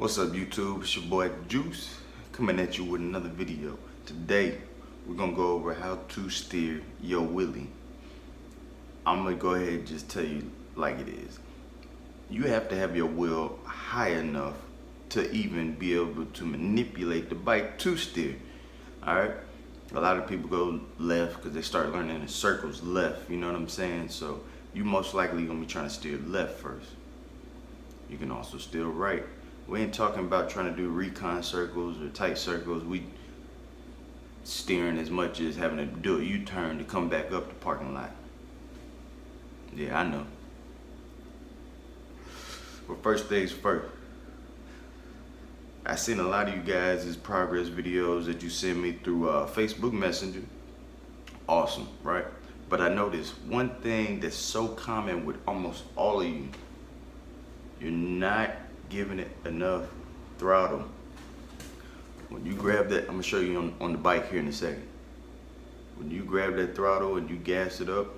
What's up, YouTube? It's your boy Juice coming at you with another video. Today we're gonna go over how to steer your wheelie. I'm gonna go ahead and just tell you like it is. You have to have your wheel high enough to even be able to manipulate the bike to steer. Alright? A lot of people go left because they start learning in circles left, you know what I'm saying? So you most likely gonna be trying to steer left first. You can also steer right. We ain't talking about trying to do recon circles or tight circles. We steering as much as having to do a U-turn to come back up the parking lot. Yeah, I know. But first things first. I seen a lot of you guys' progress videos that you send me through Facebook Messenger. Awesome, right? But I noticed one thing that's so common with almost all of you. You're not giving it enough throttle. When you grab that, I'm gonna show you on the bike here in a second. When you grab that throttle and you gas it up,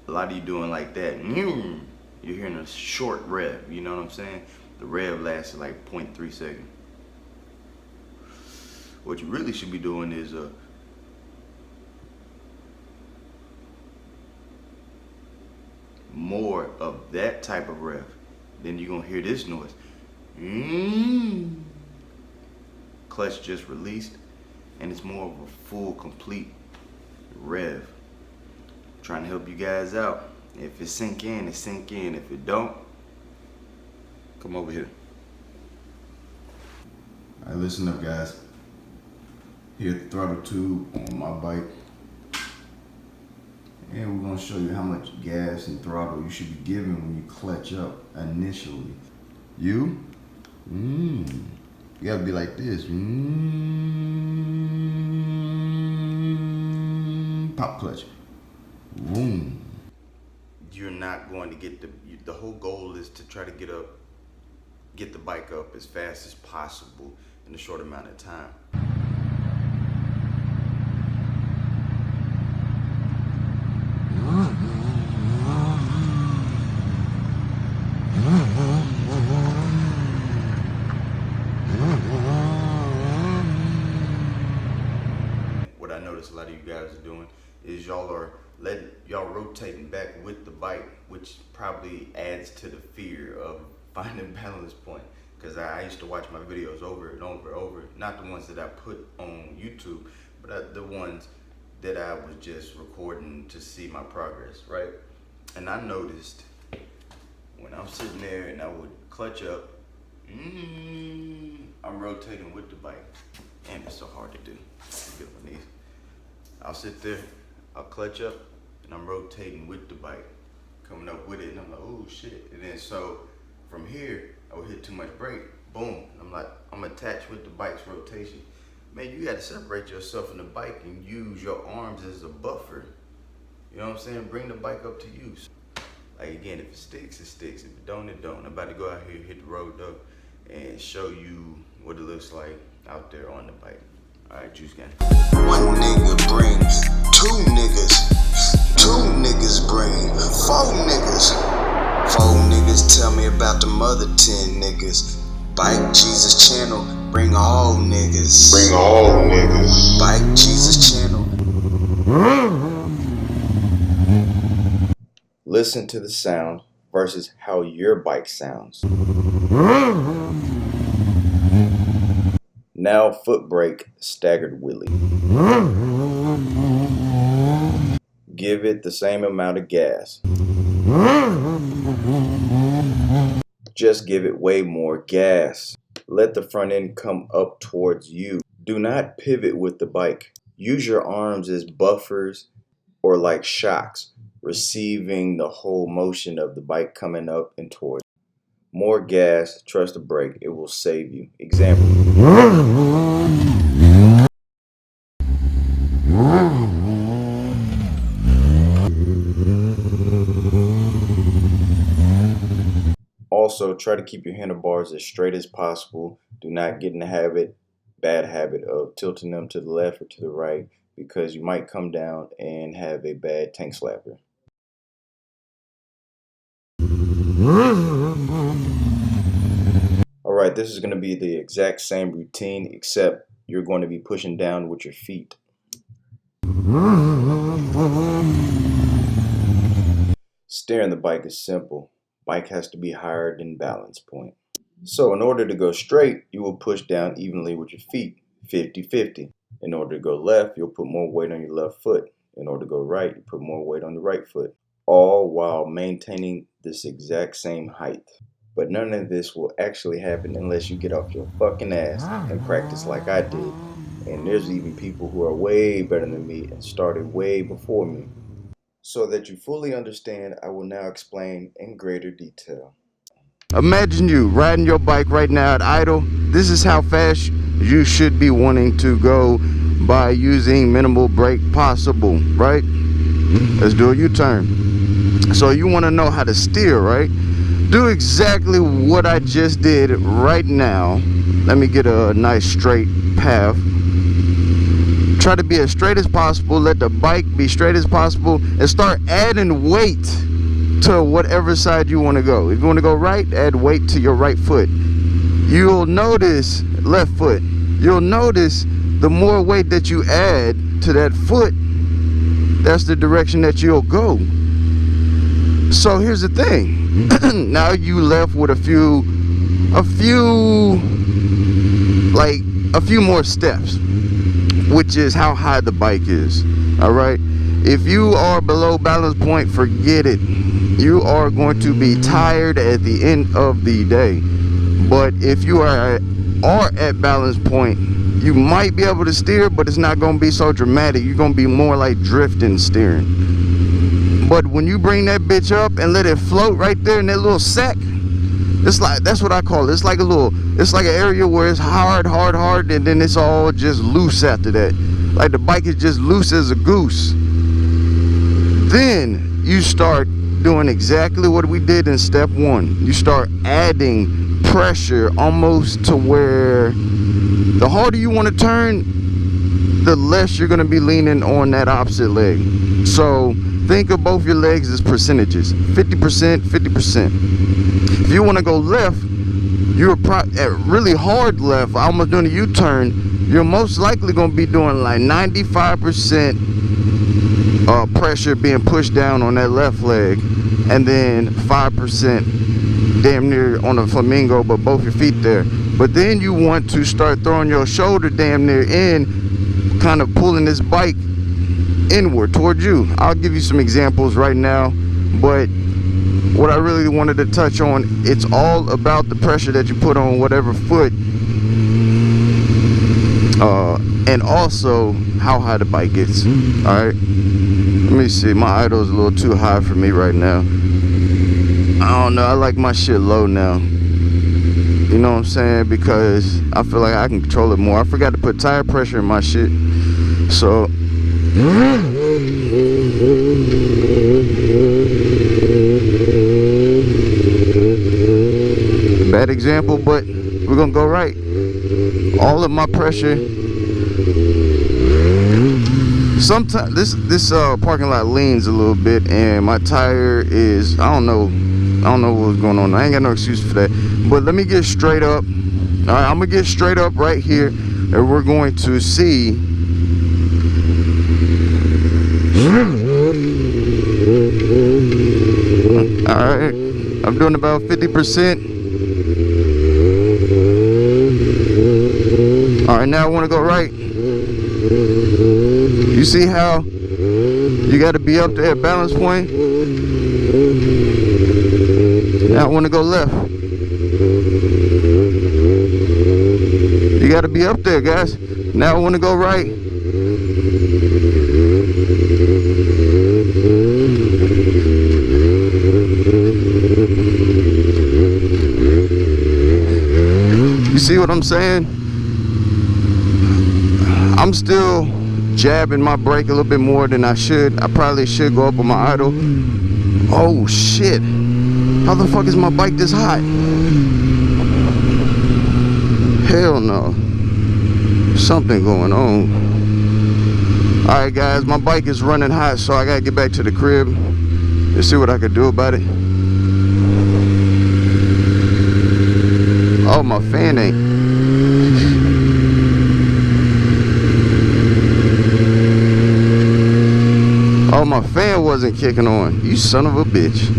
a lot of you doing like that. You're hearing a short rev, you know what I'm saying? The rev lasts like 0.3 seconds. What you really should be doing is more of that type of rev. Then you're gonna hear this noise. Clutch just released, and it's more of a full, complete rev. I'm trying to help you guys out. If it sink in, it sink in. If it don't, come over here. All right, listen up, guys. Here at the throttle tube on my bike. And we're gonna show you how much gas and throttle you should be giving when you clutch up initially. You gotta be like this. Pop clutch. Boom. You're not going to get the whole goal is to try to get the bike up as fast as possible in a short amount of time. What I notice a lot of you guys are doing is y'all rotating back with the bike, which probably adds to the fear of finding balance point. Because I used to watch my videos over and over and over, not the ones that I put on YouTube, but the ones that I was just recording to see my progress, right? And I noticed when I'm sitting there and I would clutch up, I'm rotating with the bike. And it's so hard to do. I'll sit there, I'll clutch up, and I'm rotating with the bike, coming up with it, and I'm like, oh shit. And then so from here, I would hit too much brake, boom. I'm like, I'm attached with the bike's rotation. Man, you gotta separate yourself from the bike and use your arms as a buffer. You know what I'm saying? Bring the bike up to you. Like again, if it sticks, it sticks. If it don't, it don't. I'm about to go out here, hit the road though, and show you what it looks like out there on the bike. All right, Juice Gang. One nigga brings two niggas. Two niggas bring four niggas. Four niggas tell me about the other 10 niggas. Bike Jesus channel, bring all niggas. Bring all niggas. Bike Jesus channel. Listen to the sound versus how your bike sounds. Now foot brake, staggered wheelie. Give it the same amount of gas. Just give it way more gas. Let the front end come up towards you. Do not pivot with the bike. Use your arms as buffers or like shocks, receiving the whole motion of the bike coming up and towards. More gas, trust the brake, it will save you. Example. Also, try to keep your handlebars as straight as possible. Do not get in the bad habit of tilting them to the left or to the right, because you might come down and have a bad tank slapper. Alright, this is going to be the exact same routine, except you're going to be pushing down with your feet. Steering the bike is simple. Bike has to be higher than balance point. So in order to go straight, you will push down evenly with your feet, 50-50. In order to go left, you'll put more weight on your left foot. In order to go right, you put more weight on the right foot. All while maintaining this exact same height. But none of this will actually happen unless you get off your fucking ass and practice like I did. And there's even people who are way better than me and started way before me. So that you fully understand, I will now explain in greater detail. Imagine you riding your bike right now at idle. This is how fast you should be wanting to go by using minimal brake possible, right? Let's do a U-turn. So you want to know how to steer, right? Do exactly what I just did right now. Let me get a nice straight path. Try to be as straight as possible. Let the bike be straight as possible and start adding weight to whatever side you want to go. If you want to go right, add weight to your right foot. You'll notice, left foot, you'll notice the more weight that you add to that foot, that's the direction that you'll go. So here's the thing. Now you left with a few more steps, which is how high the bike is. All right, if you are below balance point, forget it. You are going to be tired at the end of the day. But if you are at balance point, you might be able to steer, but it's not going to be so dramatic. You're going to be more like drifting steering. But when you bring that bitch up and let it float right there in that little sack, it's like, that's what I call it. It's like an area where it's hard, and then it's all just loose after that. Like the bike is just loose as a goose. Then you start doing exactly what we did in step one. You start adding pressure almost to where the harder you want to turn, the less you're going to be leaning on that opposite leg. So think of both your legs as percentages, 50%, 50%. If you want to go left, you're at really hard left, almost doing a U-turn, you're most likely going to be doing like 95% pressure being pushed down on that left leg, and then 5% damn near on a flamingo, but both your feet there. But then you want to start throwing your shoulder damn near in, kind of pulling this bike inward towards you. I'll give you some examples right now, but what I really wanted to touch on, it's all about the pressure that you put on whatever foot, and also how high the bike gets. All right, let me see, my idle is a little too high for me right now. I don't know, I like my shit low now, you know what I'm saying, because I feel like I can control it more. I forgot to put tire pressure in my shit, so bad example, but we're gonna go right. All of my pressure. Sometimes this parking lot leans a little bit, and my tire is, I don't know what's going on. I ain't got no excuse for that. But let me get straight up. All right, I'm gonna get straight up right here, and we're going to see. Alright, I'm doing about 50%. Alright, now I want to go right. You see how you got to be up there at balance point? Now I want to go left. You got to be up there, guys. Now I want to go right. You see what I'm saying? I'm still jabbing my brake a little bit more than I should. I probably should go up on my idle. Oh shit. How the fuck is my bike this hot? Hell no. Something going on. Alright guys, my bike is running hot, so I gotta get back to the crib and see what I could do about it. Oh, my fan ain't. Oh, my fan wasn't kicking on. You son of a bitch.